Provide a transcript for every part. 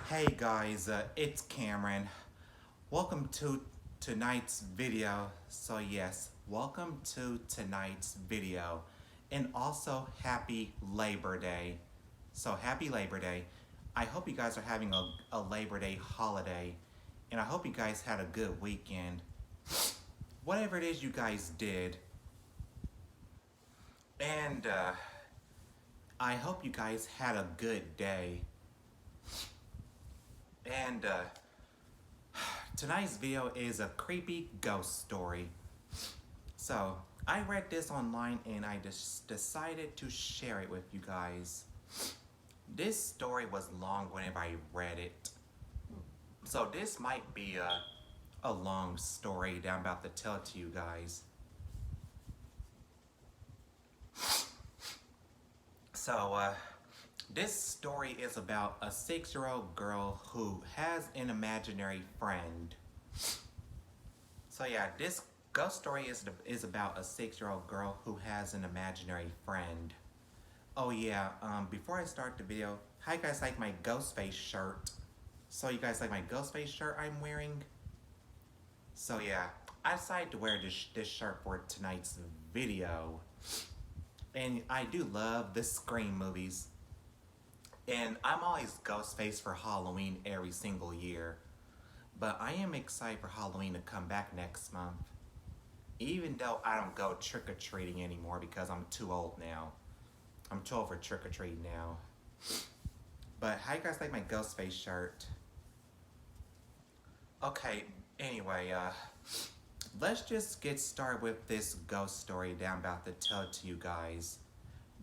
Hey guys, it's Cameron. Welcome to tonight's video. So yes, welcome to tonight's video. And also happy Labor Day. So happy Labor Day. I hope you guys are having a Labor Day holiday. And I hope you guys had a good weekend. Whatever it is you guys did. And I hope you guys had a good day. And tonight's video is a creepy ghost story. So, I read this online and I just decided to share it with you guys. This story was long whenever I read it. So this might be a long story that I'm about to tell to you guys. So, this story is about a 6-year-old girl who has an imaginary friend. So yeah, this ghost story is about a 6-year-old girl who has an imaginary friend. Oh yeah, before I start the video, how you guys like my Ghostface shirt? So you guys like my Ghostface shirt I'm wearing? So yeah, I decided to wear this shirt for tonight's video. And I do love the Scream movies. And I'm always Ghostface for Halloween every single year. But I am excited for Halloween to come back next month. Even though I don't go trick-or-treating anymore because I'm too old now. I'm too old for trick-or-treating now. But how you guys like my Ghostface shirt? Okay, anyway, let's just get started with this ghost story that I'm about to tell to you guys.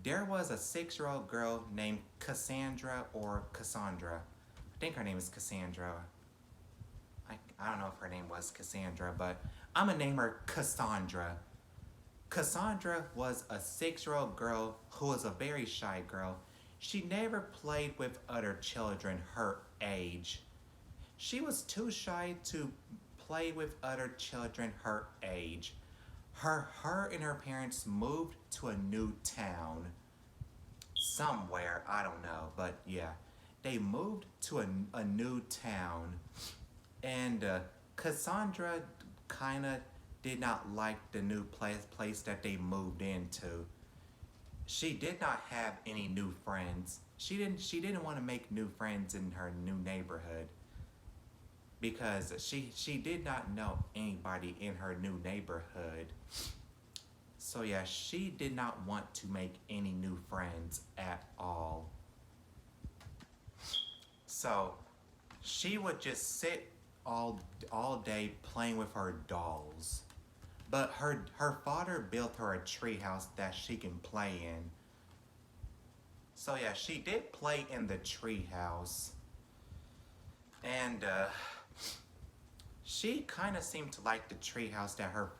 There was a 6-year-old girl named Cassandra or Cassandra. I think her name is Cassandra. I don't know if her name was Cassandra, but I'm gonna name her Cassandra. Cassandra was a 6-year-old girl who was a very shy girl. She never played with other children her age. She was too shy to play with other children her age. Her and her parents moved to a new town. Somewhere, I don't know, but yeah. They moved to a new town. And Cassandra kind of did not like the new place that they moved into. She did not have any new friends. She didn't want to make new friends in her new neighborhood because she did not know anybody in her new neighborhood. So yeah, she did not want to make any new friends at all. So she would just sit all day playing with her dolls. But her father built her a treehouse that she can play in. So yeah, she did play in the treehouse. And she kind of seemed to like the treehouse that her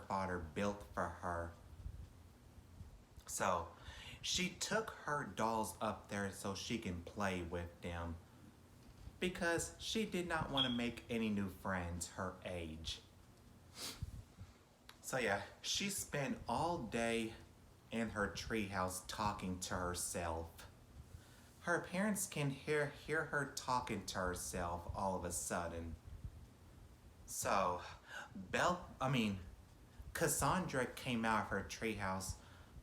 father built for her. So she took her dolls up there so she can play with them because she did not want to make any new friends her age. So yeah, she spent all day in her treehouse talking to herself. Her parents can hear her talking to herself all of a sudden. So, Cassandra came out of her treehouse.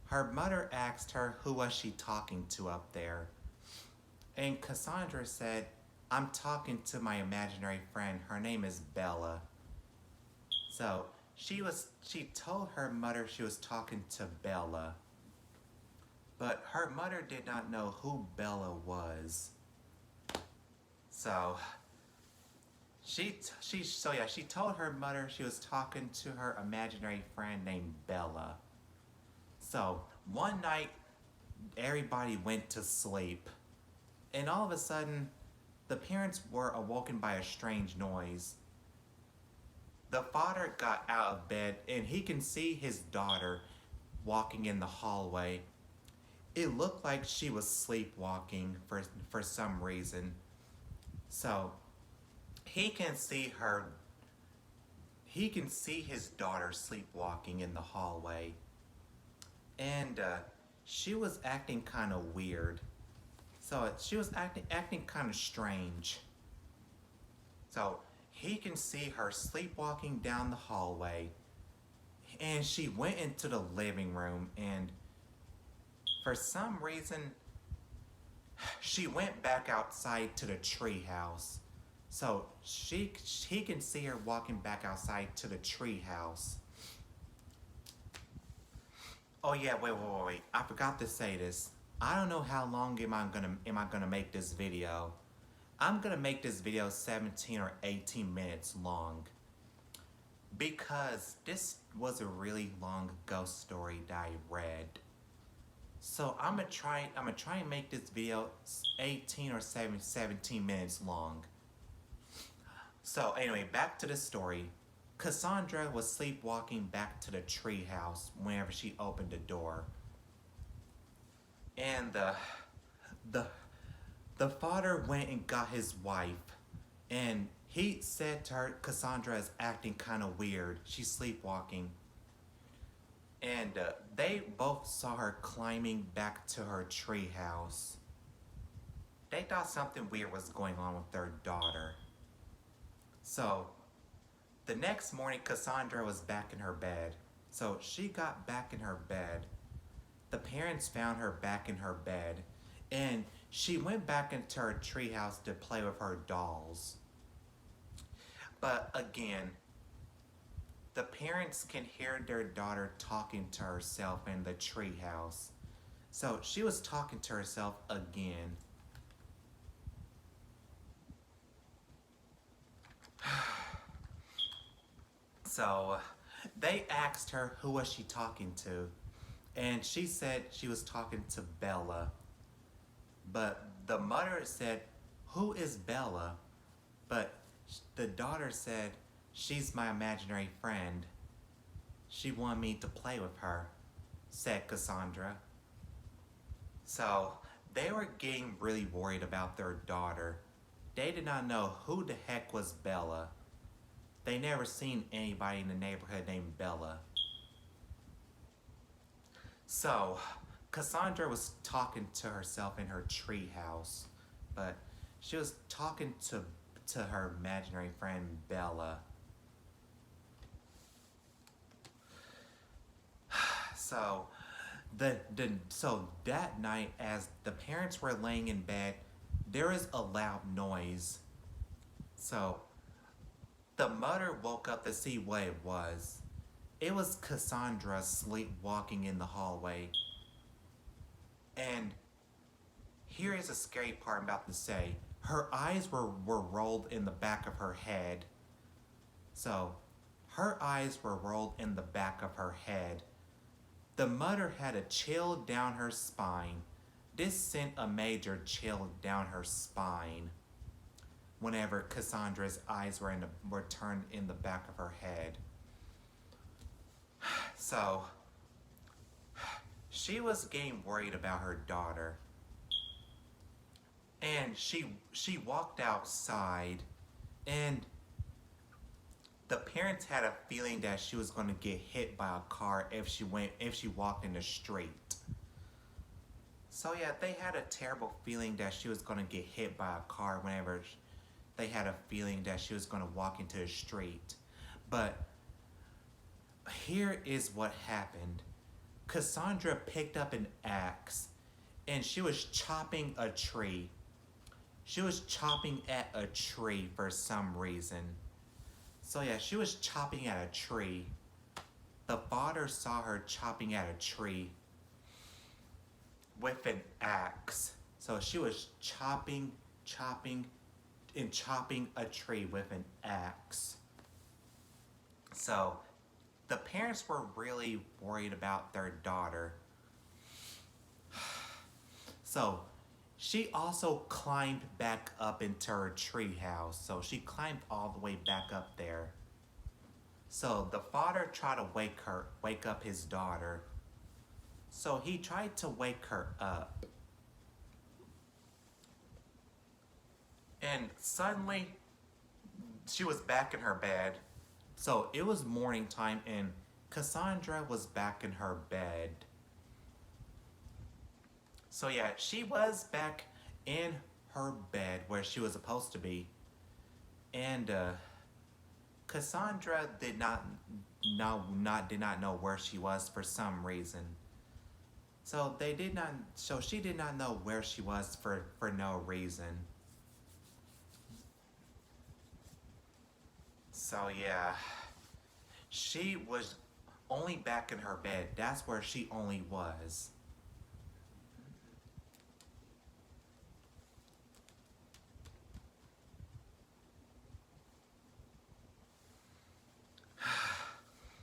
Her mother asked her who was she talking to up there. And Cassandra said, I'm talking to my imaginary friend. Her name is Bella. So, she told her mother she was talking to Bella. But her mother did not know who Bella was. So, she told her mother she was talking to her imaginary friend named Bella. So, one night, everybody went to sleep. And all of a sudden, the parents were awoken by a strange noise. The father got out of bed and he can see his daughter walking in the hallway. It looked like she was sleepwalking for some reason. So, he can see his daughter sleepwalking in the hallway. And she was acting kind of weird. So she was acting kind of strange. So he can see her sleepwalking down the hallway, and she went into the living room, and for some reason she went back outside to the treehouse. So he can see her walking back outside to the treehouse. Oh yeah, wait. I forgot to say this. I don't know how long am I gonna make this video. I'm gonna make this video 17 or 18 minutes long, because this was a really long ghost story that I read. So I'm gonna try and make this video 18 or 17 minutes long. So anyway, back to the story. Cassandra was sleepwalking back to the treehouse whenever she opened the door. And the father went and got his wife, and he said to her, Cassandra is acting kind of weird. She's sleepwalking. And they both saw her climbing back to her treehouse. They thought something weird was going on with their daughter. So the next morning, Cassandra was back in her bed. So she got back in her bed. The parents found her back in her bed, and she went back into her treehouse to play with her dolls. But again, the parents can hear their daughter talking to herself in the treehouse. So she was talking to herself again. So they asked her who was she talking to, and she said she was talking to Bella. But the mother said, "Who is Bella?" But the daughter said, "She's my imaginary friend. She wanted me to play with her," said Cassandra. So they were getting really worried about their daughter. They did not know who the heck was Bella. They never seen anybody in the neighborhood named Bella. So Cassandra was talking to herself in her treehouse, but she was talking to her imaginary friend Bella. So so that night, as the parents were laying in bed, there was a loud noise. So the mother woke up to see what it was. It was Cassandra sleepwalking in the hallway. And here is a scary part I'm about to say. Her eyes were rolled in the back of her head. So her eyes were rolled in the back of her head. The mother had a chill down her spine. This sent a major chill down her spine whenever Cassandra's eyes were turned in the back of her head. So she was getting worried about her daughter. And she walked outside, and the parents had a feeling that she was going to get hit by a car if she walked in the street. So yeah, they had a terrible feeling that she was going to get hit by a car whenever they had a feeling that she was going to walk into the street. But here is what happened. Cassandra picked up an axe, and she was chopping a tree. She was chopping at a tree for some reason. So yeah, she was chopping at a tree. The father saw her chopping at a tree with an axe. So she was chopping a tree with an axe. So the parents were really worried about their daughter. So she also climbed back up into her treehouse. So she climbed all the way back up there. So the father tried to wake up his daughter. So he tried to wake her up. And suddenly, she was back in her bed. So it was morning time, and Cassandra was back in her bed. So yeah, she was back in her bed where she was supposed to be, and Cassandra did not know where she was for some reason. So they did not. So she did not know where she was for no reason. So yeah, she was only back in her bed. That's where she only was.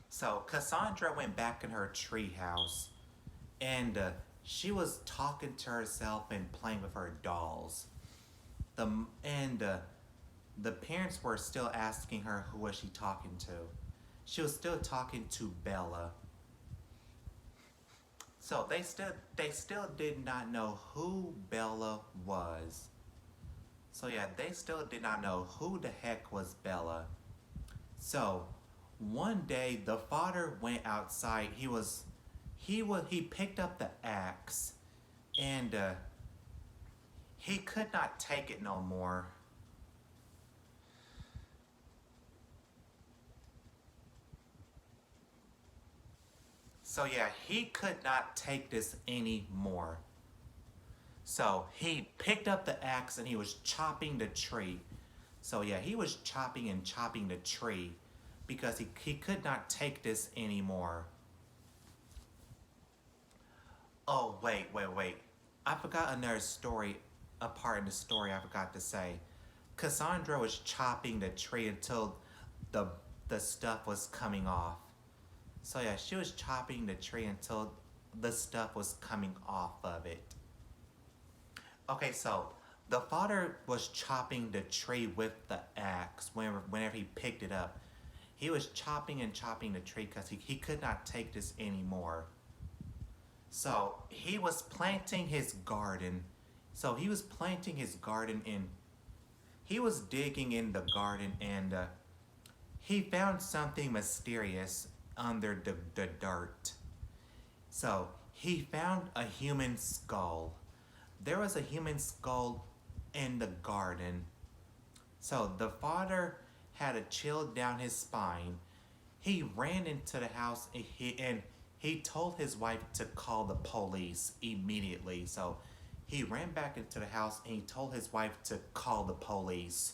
So Cassandra went back in her treehouse, and she was talking to herself and playing with her dolls. The and The parents were still asking her who was she talking to. She was still talking to Bella. So they still did not know who Bella was. So yeah, they still did not know who the heck was Bella. So one day the father went outside. He picked up the axe, and he could not take it no more. So yeah, he could not take this anymore. So he picked up the axe and he was chopping the tree. So yeah, he was chopping and chopping the tree because he could not take this anymore. Oh, wait. I forgot another story, a part in the story I forgot to say. Cassandra was chopping the tree until the the stuff was coming off. So yeah, she was chopping the tree until the stuff was coming off of it. Okay, so the father was chopping the tree with the axe whenever he picked it up. He was chopping and chopping the tree because he could not take this anymore. So he was planting his garden. So he was planting his garden in. He was digging in the garden, and he found something mysterious under the dirt. So he found a human skull. There was a human skull in the garden. So the father had a chill down his spine. He ran into the house, and he told his wife to call the police immediately. So he ran back into the house and he told his wife to call the police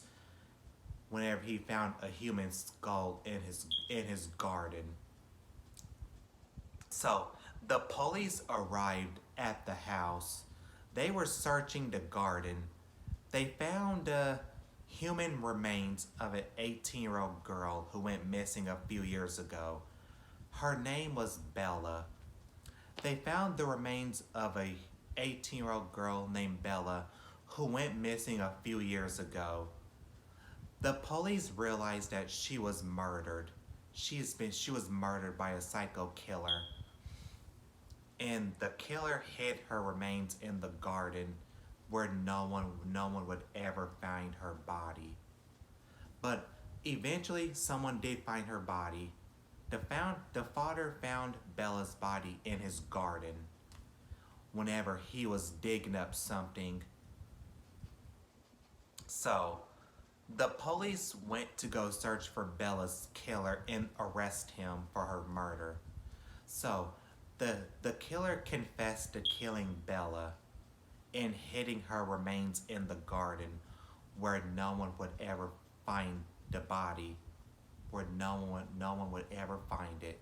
whenever he found a human skull in his garden. So the police arrived at the house. They were searching the garden. They found human remains of an 18-year-old girl who went missing a few years ago. Her name was Bella. They found the remains of a 18-year-old girl named Bella who went missing a few years ago. The police realized that she was murdered. She was murdered by a psycho killer. And the killer hid her remains in the garden where no one would ever find her body. But eventually someone did find her body. The father found Bella's body in his garden whenever he was digging up something. So the police went to go search for Bella's killer and arrest him for her murder. So the killer confessed to killing Bella and hiding her remains in the garden where no one would ever find the body, where no one would ever find it.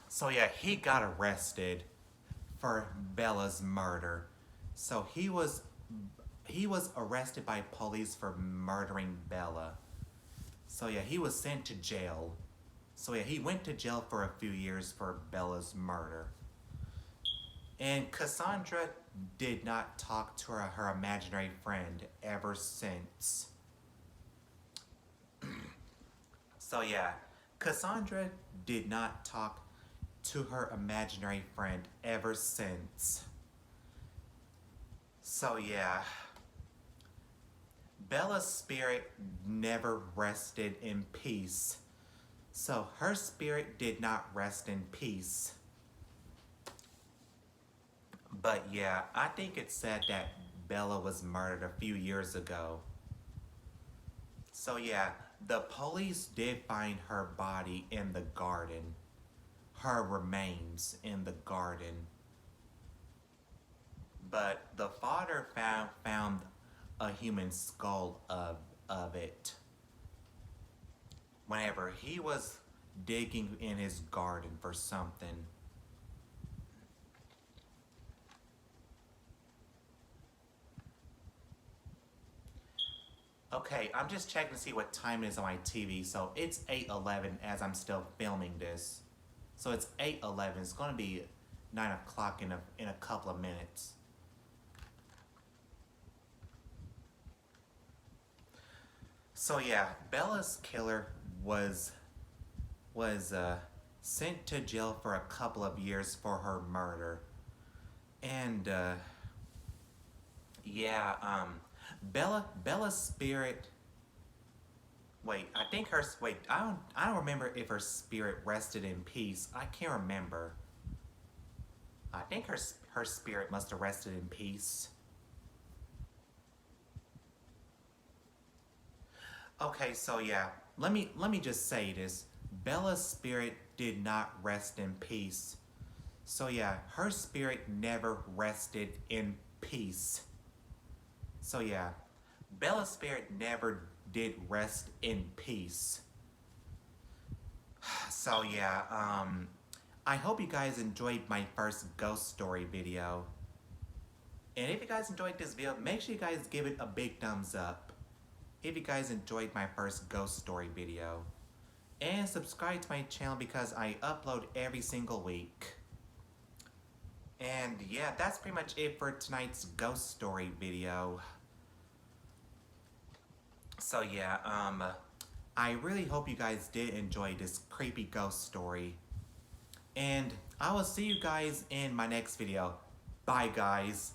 So yeah, he got arrested for Bella's murder. So he was arrested by police for murdering Bella. So yeah, he was sent to jail. So yeah, he went to jail for a few years for Bella's murder. And Cassandra did not talk to her imaginary friend ever since. So yeah, Cassandra did not talk to her imaginary friend ever since. So yeah, Bella's spirit never rested in peace. So her spirit did not rest in peace. But yeah, I think it's said that Bella was murdered a few years ago. So yeah, the police did find her body in the garden. Her remains in the garden. But the father found a human skull of it whenever he was digging in his garden for something. Okay, I'm just checking to see what time it is on my TV. So it's 8:11 as I'm still filming this. So it's 8:11. It's gonna be 9 o'clock in a couple of minutes. So yeah, Bella's killer was sent to jail for a couple of years for her murder, and yeah, Bella's spirit. Wait, I think her. Wait, I don't remember if her spirit rested in peace. I can't remember. I think her spirit must have rested in peace. Okay, so yeah, let me just say this. Bella's spirit did not rest in peace. So yeah, her spirit never rested in peace. So yeah, Bella's spirit never did rest in peace. So yeah, I hope you guys enjoyed my first ghost story video. And if you guys enjoyed this video, make sure you guys give it a big thumbs up. If you guys enjoyed my first ghost story video. And subscribe to my channel because I upload every single week. And yeah, that's pretty much it for tonight's ghost story video. So yeah, I really hope you guys did enjoy this creepy ghost story. And I will see you guys in my next video. Bye guys.